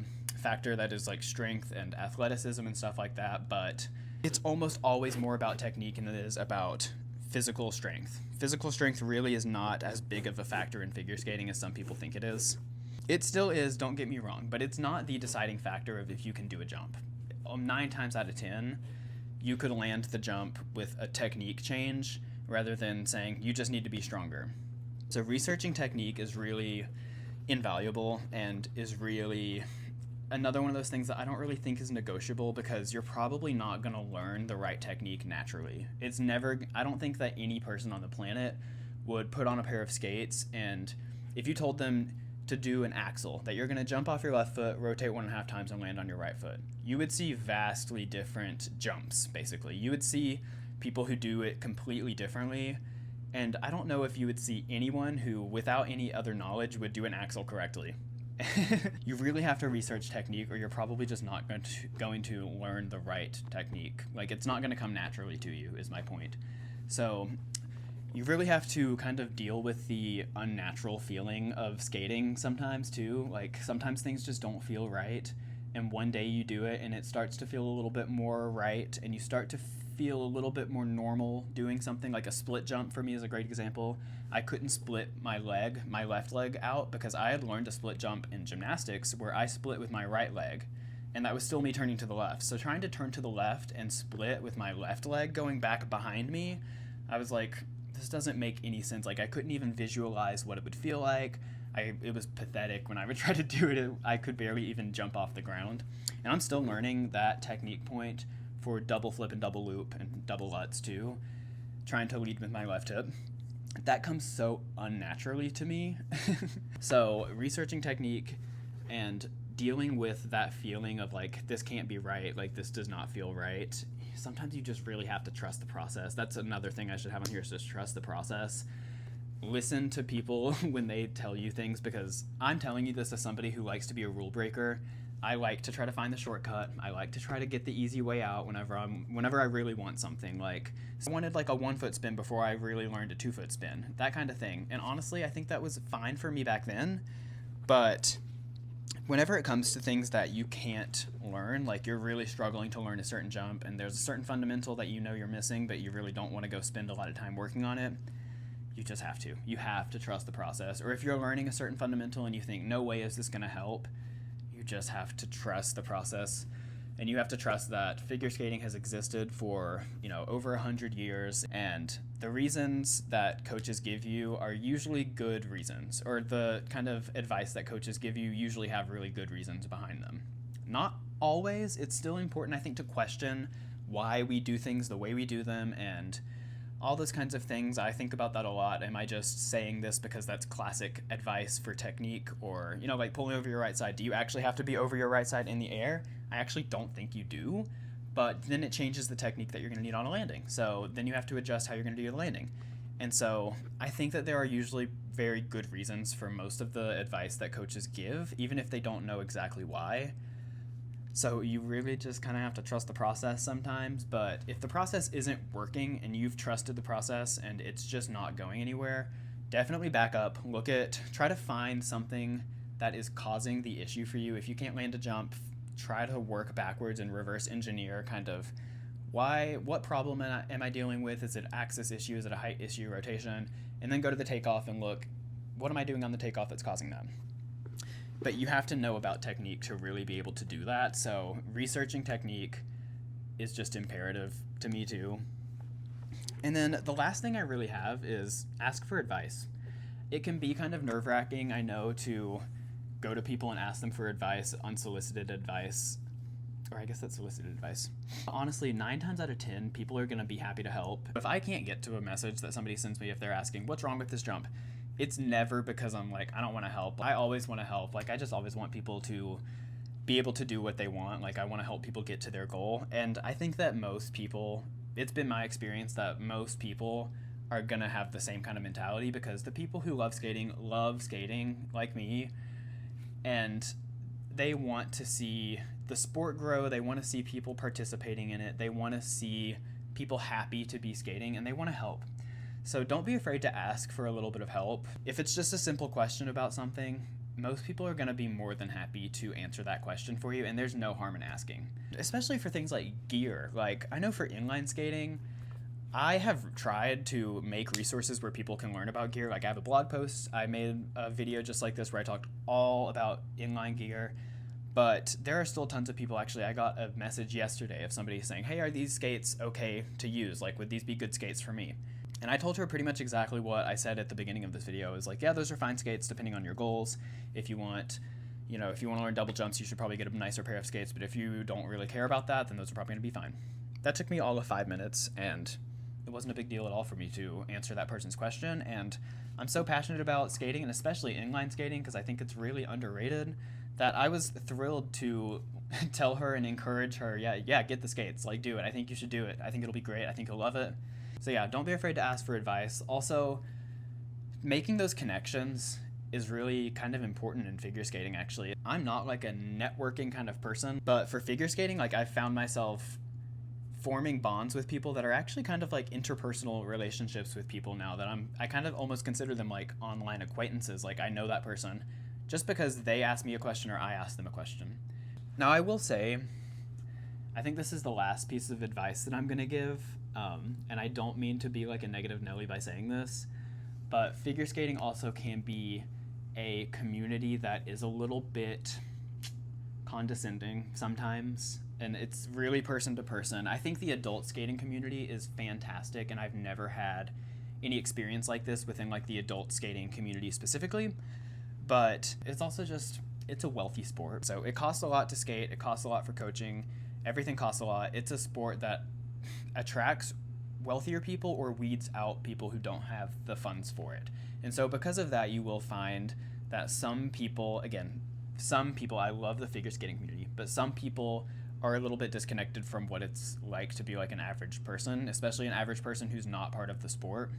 S1: factor that is like strength and athleticism and stuff like that, but it's almost always more about technique than it is about physical strength. Physical strength really is not as big of a factor in figure skating as some people think it is. It still is, don't get me wrong, but it's not the deciding factor of if you can do a jump. 9 times out of 10, you could land the jump with a technique change rather than saying you just need to be stronger. So researching technique is really invaluable and is really another one of those things that I don't really think is negotiable, because you're probably not going to learn the right technique naturally. I don't think that any person on the planet would put on a pair of skates, and if you told them to do an axle, that you're going to jump off your left foot, rotate 1.5 times, and land on your right foot, you would see vastly different jumps, basically. You would see people who do it completely differently, and I don't know if you would see anyone who, without any other knowledge, would do an axle correctly. You really have to research technique, or you're probably just not going to learn the right technique. Like, it's not going to come naturally to you, is my point. So you really have to kind of deal with the unnatural feeling of skating sometimes too. Like sometimes things just don't feel right, and one day you do it and it starts to feel a little bit more right, and you start to feel a little bit more normal doing something. Like a split jump for me is a great example. I couldn't split my left leg out, because I had learned to split jump in gymnastics where I split with my right leg, and that was still me turning to the left. So trying to turn to the left and split with my left leg going back behind me, I was like, this doesn't make any sense. Like I couldn't even visualize what it would feel like. It was pathetic when I would try to do it. I could barely even jump off the ground. And I'm still learning that technique point for double flip and double loop and double lutz too, trying to lead with my left hip. That comes so unnaturally to me. So researching technique and dealing with that feeling of like, this can't be right, like this does not feel right. Sometimes you just really have to trust the process. That's another thing I should have on here, is just trust the process. Listen to people when they tell you things, because I'm telling you this as somebody who likes to be a rule breaker. I like to try to find the shortcut. I like to try to get the easy way out whenever I really want something. Like I wanted like a 1-foot spin before I really learned a 2-foot spin, that kind of thing. And honestly, I think that was fine for me back then. But whenever it comes to things that you can't learn, like you're really struggling to learn a certain jump and there's a certain fundamental that you know you're missing, but you really don't want to go spend a lot of time working on it, you just have to. You have to trust the process. Or if you're learning a certain fundamental and you think, no way is this going to help, you just have to trust the process. And you have to trust that figure skating has existed for, over 100 years, and the reasons that coaches give you are usually good reasons, or the kind of advice that coaches give you usually have really good reasons behind them. Not always. It's still important, I think, to question why we do things the way we do them and all those kinds of things. I think about that a lot. Am I just saying this because that's classic advice for technique? Or, like pulling over your right side. Do you actually have to be over your right side in the air? I actually don't think you do, but then it changes the technique that you're going to need on a landing. So then you have to adjust how you're going to do the landing. And so I think that there are usually very good reasons for most of the advice that coaches give, even if they don't know exactly why. So you really just kind of have to trust the process sometimes. But if the process isn't working and you've trusted the process and it's just not going anywhere, definitely back up, try to find something that is causing the issue for you. If you can't land a jump, try to work backwards and reverse engineer kind of what problem am I dealing with? Is it axis issue? Is it a height issue, rotation? And then go to the takeoff and look, what am I doing on the takeoff that's causing that? But you have to know about technique to really be able to do that. So researching technique is just imperative to me too. And then the last thing I really have is ask for advice. It can be kind of nerve-wracking, I know, to go to people and ask them for advice, unsolicited advice, or I guess that's solicited advice. Honestly, 9 times out of 10, people are going to be happy to help. If I can't get to a message that somebody sends me if they're asking, what's wrong with this jump? It's never because I'm like, I don't want to help. I always want to help. Like, I just always want people to be able to do what they want. Like, I want to help people get to their goal. And I think that most people, it's been my experience that most people are going to have the same kind of mentality, because the people who love skating like me, and they want to see the sport grow. They want to see people participating in it. They want to see people happy to be skating, and they want to help. So don't be afraid to ask for a little bit of help. If it's just a simple question about something, most people are going to be more than happy to answer that question for you, and there's no harm in asking. Especially for things like gear. Like, I know for inline skating, I have tried to make resources where people can learn about gear. Like, I have a blog post. I made a video just like this where I talked all about inline gear. But there are still tons of people. Actually, I got a message yesterday of somebody saying, hey, are these skates okay to use? Like, would these be good skates for me? And I told her pretty much exactly what I said at the beginning of this video. Is like, yeah, those are fine skates depending on your goals. If you want to learn double jumps, you should probably get a nicer pair of skates. But if you don't really care about that, then those are probably going to be fine. That took me all of 5 minutes, and it wasn't a big deal at all for me to answer that person's question. And I'm so passionate about skating, and especially inline skating, because I think it's really underrated, that I was thrilled to tell her and encourage her, yeah, get the skates, like, do it. I think you should do it. I think it'll be great. I think you'll love it. So yeah, don't be afraid to ask for advice. Also, making those connections is really kind of important in figure skating, actually. I'm not like a networking kind of person, but for figure skating, like, I found myself forming bonds with people that are actually kind of like interpersonal relationships with people now that I kind of almost consider them like online acquaintances. Like I know that person just because they ask me a question or I ask them a question. Now I will say, I think this is the last piece of advice that I'm going to give, and I don't mean to be like a negative Nelly by saying this, but figure skating also can be a community that is a little bit condescending sometimes, and it's really person to person. I think the adult skating community is fantastic, and I've never had any experience like this within like the adult skating community specifically, but it's also just, it's a wealthy sport. So it costs a lot to skate, it costs a lot for coaching, everything costs a lot. It's a sport that attracts wealthier people or weeds out people who don't have the funds for it. And so because of that, you will find that some people, I love the figure skating community, but some people are a little bit disconnected from what it's like to be like an average person, especially an average person who's not part of the sport.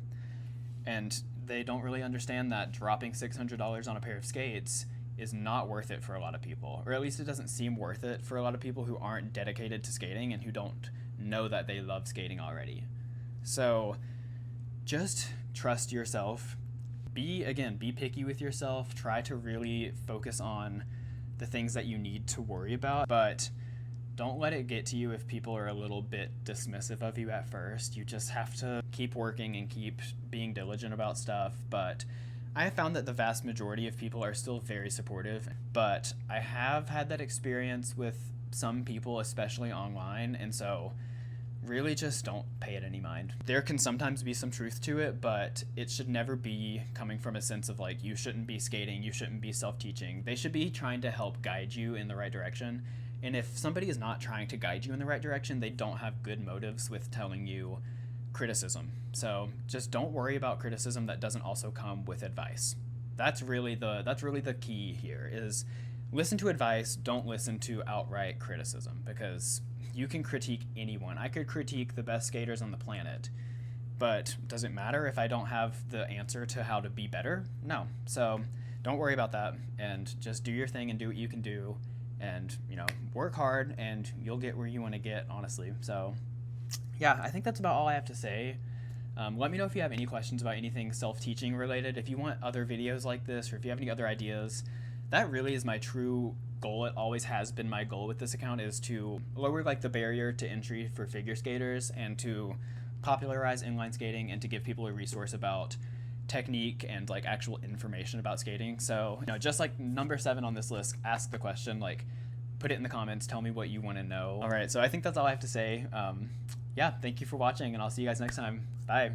S1: And they don't really understand that dropping $600 on a pair of skates is not worth it for a lot of people, or at least it doesn't seem worth it for a lot of people who aren't dedicated to skating and who don't know that they love skating already. So just trust yourself. Be picky with yourself. Try to really focus on the things that you need to worry about, but don't let it get to you if people are a little bit dismissive of you at first. You just have to keep working and keep being diligent about stuff. But I have found that the vast majority of people are still very supportive, but I have had that experience with some people, especially online, and so really just don't pay it any mind. There can sometimes be some truth to it, but it should never be coming from a sense of like, you shouldn't be skating, you shouldn't be self-teaching. They should be trying to help guide you in the right direction. And if somebody is not trying to guide you in the right direction, they don't have good motives with telling you criticism. So just don't worry about criticism that doesn't also come with advice. That's really the key here, is listen to advice, don't listen to outright criticism, because you can critique anyone. I could critique the best skaters on the planet, but does it matter if I don't have the answer to how to be better? No. So don't worry about that, and just do your thing and do what you can do, and work hard and you'll get where you want to get, honestly. So yeah, I think that's about all I have to say. Let me know if you have any questions about anything self-teaching related. If you want other videos like this, or if you have any other ideas, that really is my true goal. It always has been my goal with this account, is to lower like the barrier to entry for figure skaters and to popularize inline skating and to give people a resource about technique and like actual information about skating. So just like number 7 on this list, ask the question, like put it in the comments, tell me what you want to know. All right, so I think that's all I have to say. Yeah, thank you for watching, and I'll see you guys next time. Bye.